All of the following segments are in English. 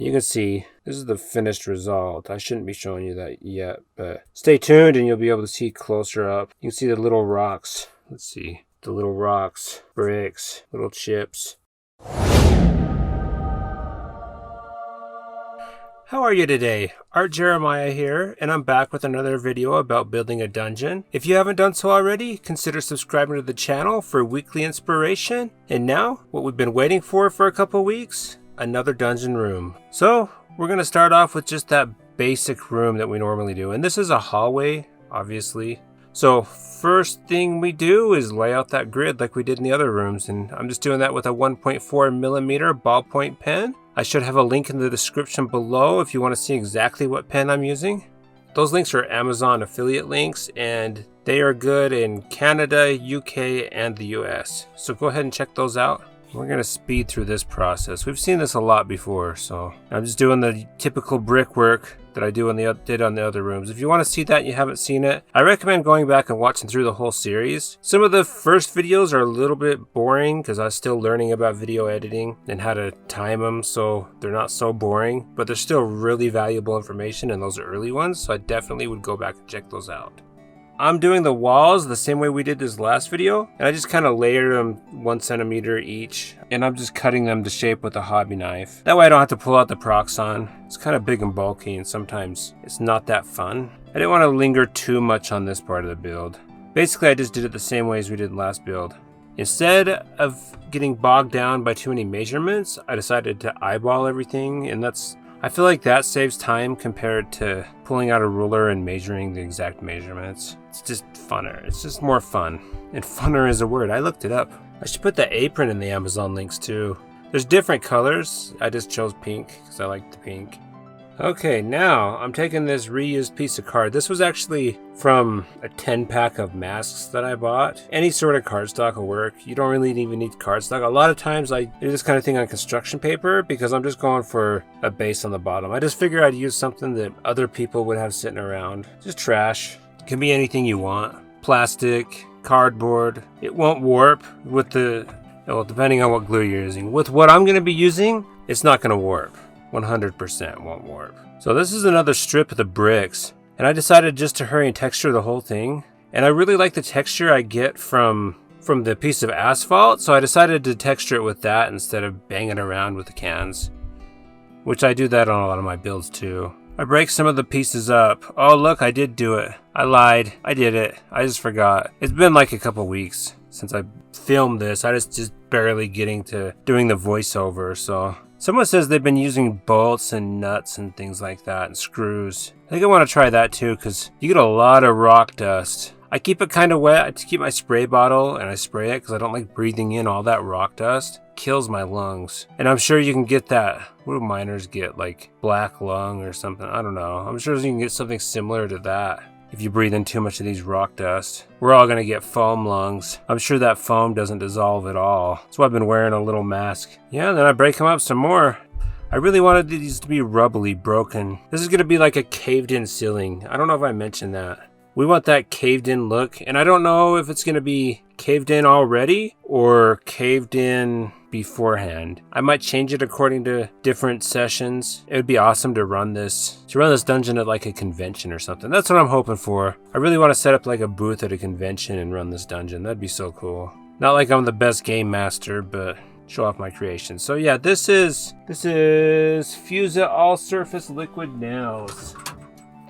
You can see this is the finished result. I shouldn't be showing you that yet, but stay tuned and you'll be able to see closer up. You can see the little rocks. Let's see. The little rocks, bricks, little chips. How are you today? Art Jeremiah here, and I'm back with another video about building a dungeon. If you haven't done so already, consider subscribing to the channel for weekly inspiration. And now, what we've been waiting for a couple weeks, another dungeon room. So, we're going to start off with just that basic room that we normally do. And this is a hallway, obviously. So, first thing we do is lay out that grid like we did in the other rooms. And I'm just doing that with a 1.4mm ballpoint pen. I should have a link in the description below if you want to see exactly what pen I'm using. Those links are Amazon affiliate links, and they are good in Canada, UK, and the US. So go ahead and check those out. We're going to speed through this process. We've seen this a lot before, so I'm just doing the typical brickwork that I did on the other rooms. If you want to see that and you haven't seen it, I recommend going back and watching through the whole series. Some of the first videos are a little bit boring because I was still learning about video editing and how to time them so they're not so boring, but they're still really valuable information in those early ones, so I definitely would go back and check those out. I'm doing the walls the same way we did this last video, and I just kind of layered them 1 centimeter each, and I'm just cutting them to shape with a hobby knife. That way I don't have to pull out the Proxxon. It's kind of big and bulky, and sometimes it's not that fun. I didn't want to linger too much on this part of the build. Basically, I just did it the same way as we did last build. Instead of getting bogged down by too many measurements, I decided to eyeball everything, and I feel like that saves time compared to pulling out a ruler and measuring the exact measurements. It's just funner. It's just more fun. And funner is a word. I looked it up. I should put the apron in the Amazon links too. There's different colors. I just chose pink because I like the pink. Okay, now I'm taking this reused piece of card. This was actually from a 10-pack of masks that I bought. Any sort of cardstock will work. You don't really even need cardstock. A lot of times I do this kind of thing on construction paper because I'm just going for a base on the bottom. I just figured I'd use something that other people would have sitting around. Just trash. It can be anything you want. Plastic, cardboard. It won't warp with well, depending on what glue you're using. With what I'm going to be using, it's not going to warp. 100% won't warp. So this is another strip of the bricks, and I decided just to hurry and texture the whole thing. And I really like the texture I get from the piece of asphalt, so I decided to texture it with that instead of banging around with the cans, which I do that on a lot of my builds too. I break some of the pieces up. Oh look, I did do it. I lied. I did it. I just forgot. It's been like a couple weeks since I filmed this. I just barely getting to doing the voiceover, so someone says they've been using bolts and nuts and things like that and screws. I think I want to try that too because you get a lot of rock dust. I keep it kind of wet. I keep my spray bottle and I spray it because I don't like breathing in all that rock dust. It kills my lungs. And I'm sure you can get that. What do miners get? Like black lung or something? I don't know. I'm sure you can get something similar to that if you breathe in too much of these rock dust. We're all going to get foam lungs. I'm sure that foam doesn't dissolve at all. That's why I've been wearing a little mask. Yeah, then I break them up some more. I really wanted these to be rubbly, broken. This is going to be like a caved in ceiling. I don't know if I mentioned that. We want that caved in look, and I don't know if it's going to be caved in already or caved in beforehand. I might change it according to different sessions. It would be awesome to run this dungeon at like a convention or something. That's what I'm hoping for. I really want to set up like a booth at a convention and run this dungeon. That'd be so cool. Not like I'm the best game master, but show off my creation. So yeah, this is Fuse It All Surface Liquid Nails.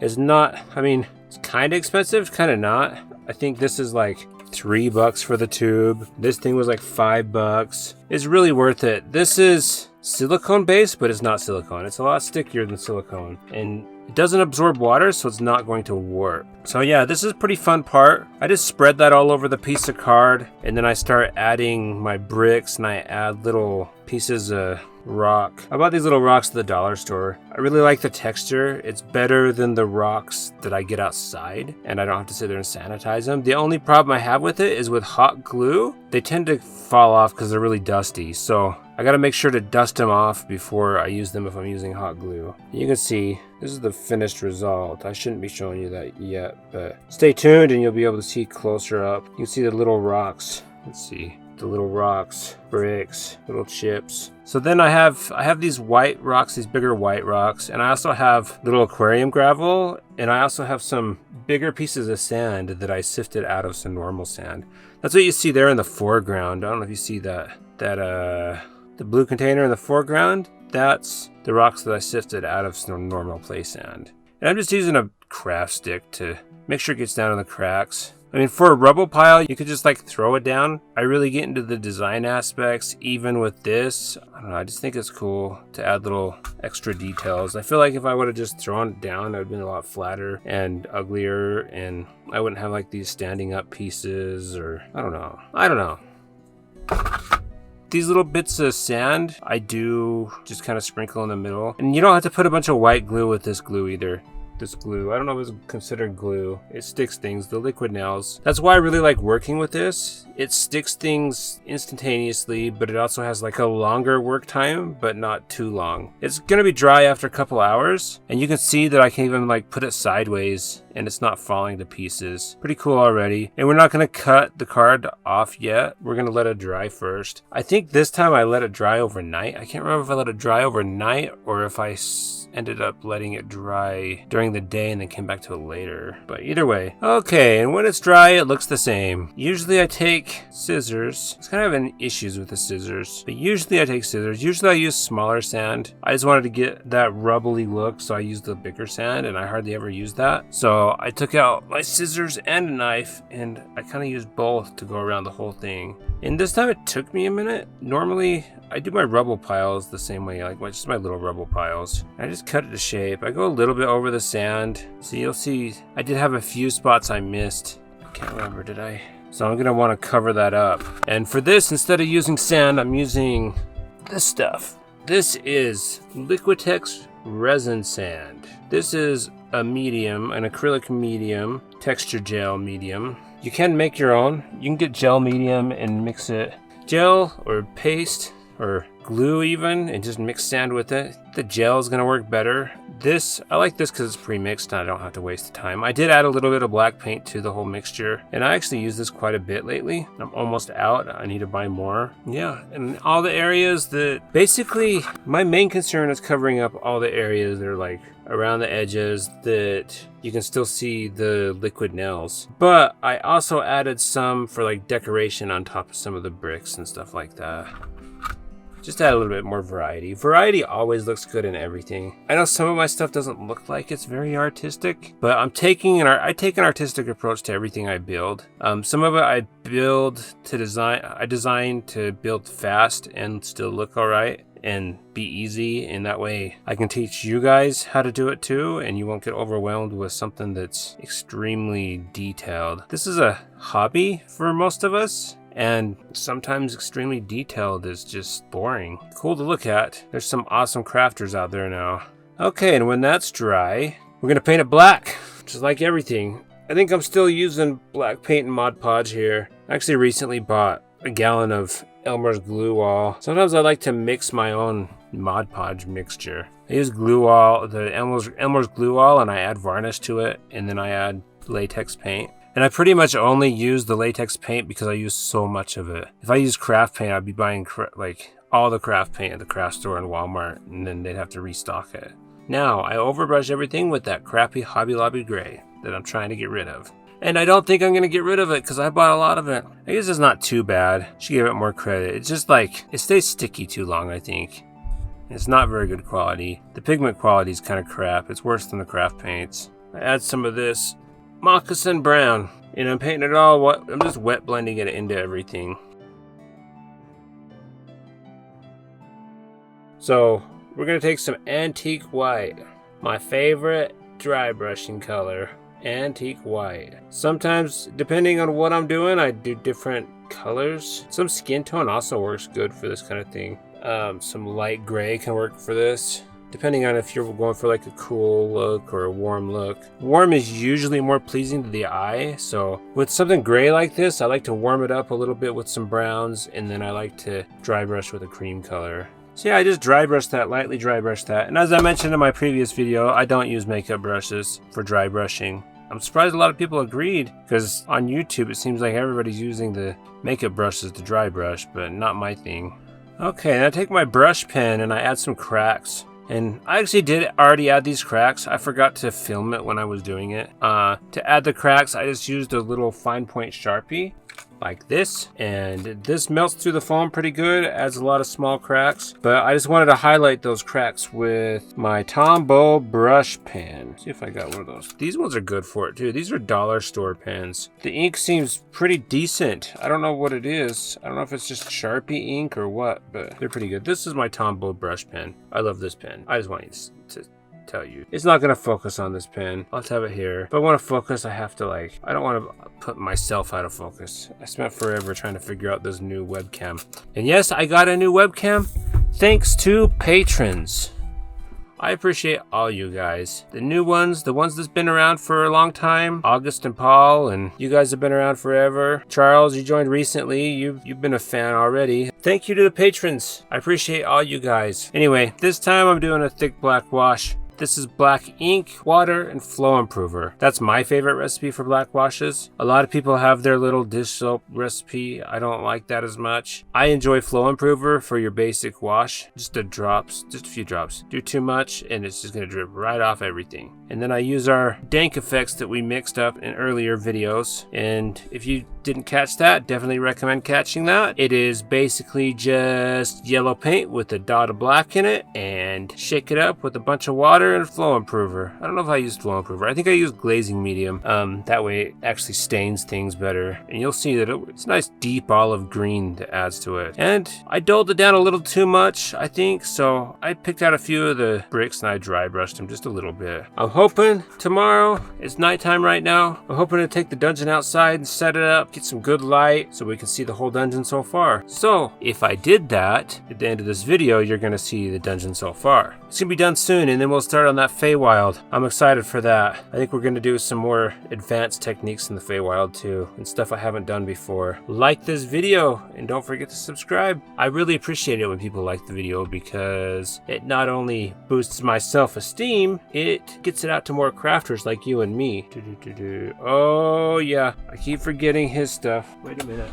It's not, I mean, it's kind of expensive, kind of not. I think this is like $3 for the tube. This thing was like $5. It's really worth it. This is silicone based, but it's not silicone. It's a lot stickier than silicone, and it doesn't absorb water, so it's not going to warp. So yeah, this is a pretty fun part. I just spread that all over the piece of card, and then I start adding my bricks, and I add little pieces of rock. I bought these little rocks at the dollar store. I really like the texture. It's better than the rocks that I get outside, and I don't have to sit there and sanitize them. The only problem I have with it is with hot glue. They tend to fall off because they're really dusty, so I gotta make sure to dust them off before I use them if I'm using hot glue. You can see this is the finished result. I shouldn't be showing you that yet, but stay tuned and you'll be able to see closer up. You can see the little rocks. Let's see. the little rocks, bricks, little chips. So then I have these white rocks, these bigger white rocks, and I also have little aquarium gravel, and I also have some bigger pieces of sand that I sifted out of some normal sand. That's what you see there in the foreground. I don't know if you see that the blue container in the foreground. That's the rocks that I sifted out of some normal play sand. And I'm just using a craft stick to make sure it gets down in the cracks. I mean, for a rubble pile, you could just like throw it down. I really get into the design aspects, even with this. I don't know, I just think it's cool to add little extra details. I feel like if I would have just thrown it down, it would have been a lot flatter and uglier, and I wouldn't have like these standing up pieces, or I don't know. These little bits of sand, I do just kind of sprinkle in the middle. And you don't have to put a bunch of white glue with this glue either. This glue, I don't know if it's considered glue. It sticks things, the liquid nails. That's why I really like working with this. It sticks things instantaneously, but it also has like a longer work time, but not too long. It's gonna be dry after a couple hours, and you can see that I can even like put it sideways and it's not falling to pieces. Pretty cool already. And we're not gonna cut the card off yet. We're gonna let it dry first. I think this time I let it dry overnight. I can't remember if I let it dry overnight or if I ended up letting it dry during the day and then came back to it later. But either way. Okay, and when it's dry, it looks the same. Usually I take scissors. It's kind of an issues with the scissors, but usually I take scissors. Usually I use smaller sand. I just wanted to get that rubbly look, so I used the bigger sand, and I hardly ever use that. So I took out my scissors and a knife, and I kind of used both to go around the whole thing. And this time it took me a minute. Normally I do my rubble piles the same way, like just my little rubble piles. I just cut it to shape. I go a little bit over the sand. So you'll see I did have a few spots I missed. Can't remember, did I? So I'm gonna wanna cover that up. And for this, instead of using sand, I'm using this stuff. This is Liquitex resin sand. This is a medium, an acrylic medium, texture gel medium. You can make your own. You can get gel medium and mix it. Gel or paste or glue even, and just mix sand with it. The gel is gonna work better. This, I like this because it's pre-mixed and I don't have to waste the time. I did add a little bit of black paint to the whole mixture, and I actually use this quite a bit lately. I'm almost out, I need to buy more. Yeah, and all the areas that, basically, my main concern is covering up all the areas that are like around the edges that you can still see the liquid nails. But I also added some for like decoration on top of some of the bricks and stuff like that. Just add a little bit more variety. Variety always looks good in everything. I know some of my stuff doesn't look like it's very artistic, but I take an artistic approach to everything I build. Some of it I design to build fast and still look alright and be easy, and that way I can teach you guys how to do it too, and you won't get overwhelmed with something that's extremely detailed. This is a hobby for most of us, and sometimes extremely detailed is just boring. Cool to look at. There's some awesome crafters out there now. Okay, and when that's dry, we're gonna paint it black, just like everything. I think I'm still using black paint and Mod Podge here. I actually recently bought a gallon of Elmer's glue wall. Sometimes I like to mix my own Mod Podge mixture. I use glue wall, the Elmer's glue wall, and I add varnish to it, and then I add latex paint. And I pretty much only use the latex paint because I use so much of it. If I use craft paint, I'd be buying like all the craft paint at the craft store in Walmart, and then they'd have to restock it. Now, I overbrush everything with that crappy Hobby Lobby gray that I'm trying to get rid of. And I don't think I'm going to get rid of it because I bought a lot of it. I guess it's not too bad. Should give it more credit. It's just like, it stays sticky too long, I think. It's not very good quality. The pigment quality is kind of crap. It's worse than the craft paints. I add some of this moccasin brown, and I'm painting it all. I'm just wet blending it into everything. So we're gonna take some antique white, my favorite dry brushing color, antique white. Sometimes, depending on what I'm doing, I do different colors. Some skin tone also works good for this kind of thing. Some light gray can work for this, depending on if you're going for like a cool look or a warm look. Warm is usually more pleasing to the eye, so with something gray like this, I like to warm it up a little bit with some browns, and then I like to dry brush with a cream color. So yeah, I just dry brush that, lightly dry brush that. And as I mentioned in my previous video, I don't use makeup brushes for dry brushing. I'm surprised a lot of people agreed, because on YouTube it seems like everybody's using the makeup brush as the dry brush, but not my thing. Okay, now I take my brush pen and I add some cracks. And I actually did already add these cracks. I forgot to film it when I was doing it. To add the cracks, I just used a little fine point Sharpie like this, and this melts through the foam pretty good, adds a lot of small cracks, but I just wanted to highlight those cracks with my Tombow Brush Pen. See if I got one of those. These ones are good for it too. These are dollar store pens. The ink seems pretty decent. I don't know what it is. I don't know if it's just Sharpie ink or what, but they're pretty good. This is my Tombow Brush Pen. I love this pen. I just want you to tell you. It's not gonna focus on this pen. Let's have it here. If I want to focus, I have to I don't want to put myself out of focus. I spent forever trying to figure out this new webcam. And yes, I got a new webcam thanks to patrons. I appreciate all you guys. The new ones, the ones that's been around for a long time, August and Paul, and you guys have been around forever. Charles, you joined recently. You've been a fan already. Thank you to the patrons. I appreciate all you guys. Anyway, this time I'm doing a thick black wash. This is black ink, water, and flow improver. That's my favorite recipe for black washes. A lot of people have their little dish soap recipe. I don't like that as much. I enjoy flow improver for your basic wash. Just a few drops. Do too much and it's just gonna drip right off everything. And then I use our dank effects that we mixed up in earlier videos. And if you didn't catch that, definitely recommend catching that. It is basically just yellow paint with a dot of black in it, and shake it up with a bunch of water and a flow improver. I don't know if I used flow improver. I think I used glazing medium. That way it actually stains things better. And you'll see that it's a nice deep olive green that adds to it. And I dulled it down a little too much, I think. So I picked out a few of the bricks and I dry brushed them just a little bit. I'm hoping tomorrow, it's nighttime right now. I'm hoping to take the dungeon outside and set it up, get some good light so we can see the whole dungeon so far. So if I did that, at the end of this video, you're gonna see the dungeon so far. It's gonna be done soon, and then we'll start on that Feywild. I'm excited for that. I think we're gonna do some more advanced techniques in the Feywild too, and stuff I haven't done before. Like this video, and don't forget to subscribe. I really appreciate it when people like the video, because it not only boosts my self-esteem, it gets it out to more crafters like you and me. Oh yeah, I keep forgetting his stuff. Wait a minute.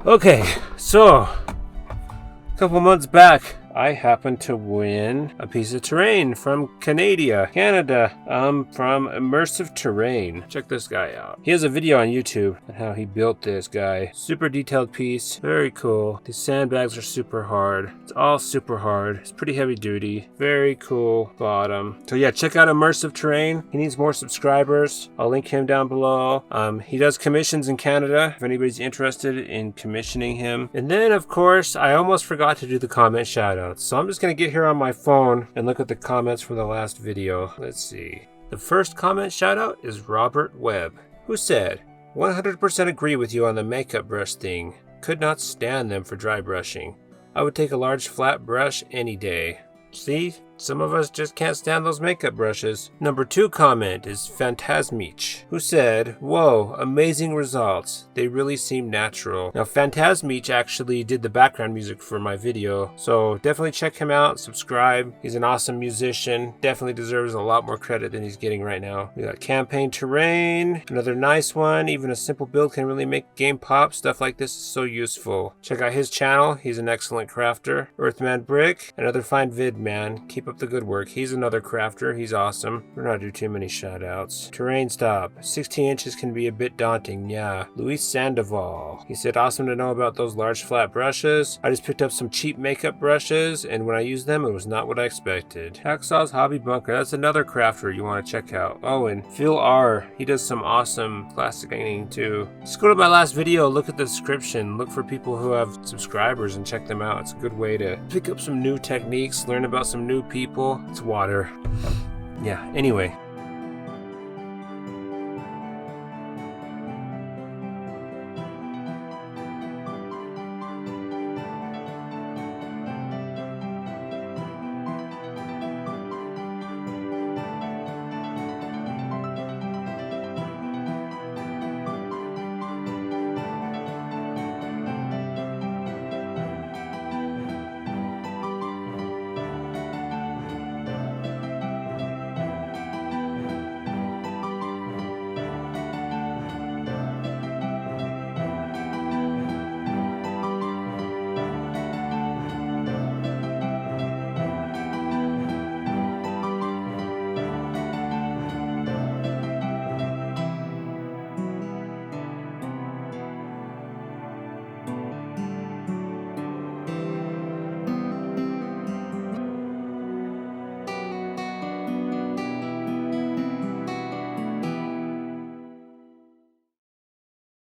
Okay, so a couple months back, I happened to win a piece of terrain from Canada, from Immersive Terrain. Check this guy out. He has a video on YouTube on how he built this guy. Super detailed piece, very cool. These sandbags are super hard. It's all super hard. It's pretty heavy duty. Very cool bottom. So yeah, check out Immersive Terrain. He needs more subscribers. I'll link him down below. He does commissions in Canada if anybody's interested in commissioning him. And then of course, I almost forgot to do the comment shout out. So I'm just going to get here on my phone and look at the comments from the last video. Let's see. The first comment shout out is Robert Webb, who said, 100% agree with you on the makeup brush thing. Could not stand them for dry brushing. I would take a large flat brush any day. See? Some of us just can't stand those makeup brushes. Number 2 comment is Phantasmich, who said, whoa, amazing results. They really seem natural. Now, Phantasmich actually did the background music for my video, so definitely check him out, subscribe. He's an awesome musician. Definitely deserves a lot more credit than he's getting right now. We got Campaign Terrain, another nice one. Even a simple build can really make game pop. Stuff like this is so useful. Check out his channel. He's an excellent crafter. Earthman Brick, another fine vid man. Keep up the good work. He's another crafter. He's awesome. We're not doing too many shout outs. Terrain Stop. 16 inches can be a bit daunting. Yeah. Luis Sandoval. He said, awesome to know about those large flat brushes. I just picked up some cheap makeup brushes, and when I used them, it was not what I expected. Hacksaw's Hobby Bunker. That's another crafter you want to check out. Oh, and Phil R. He does some awesome plastic painting too. Just go to my last video, look at the description, look for people who have subscribers and check them out. It's a good way to pick up some new techniques, learn about some new people. It's water. Yeah, anyway,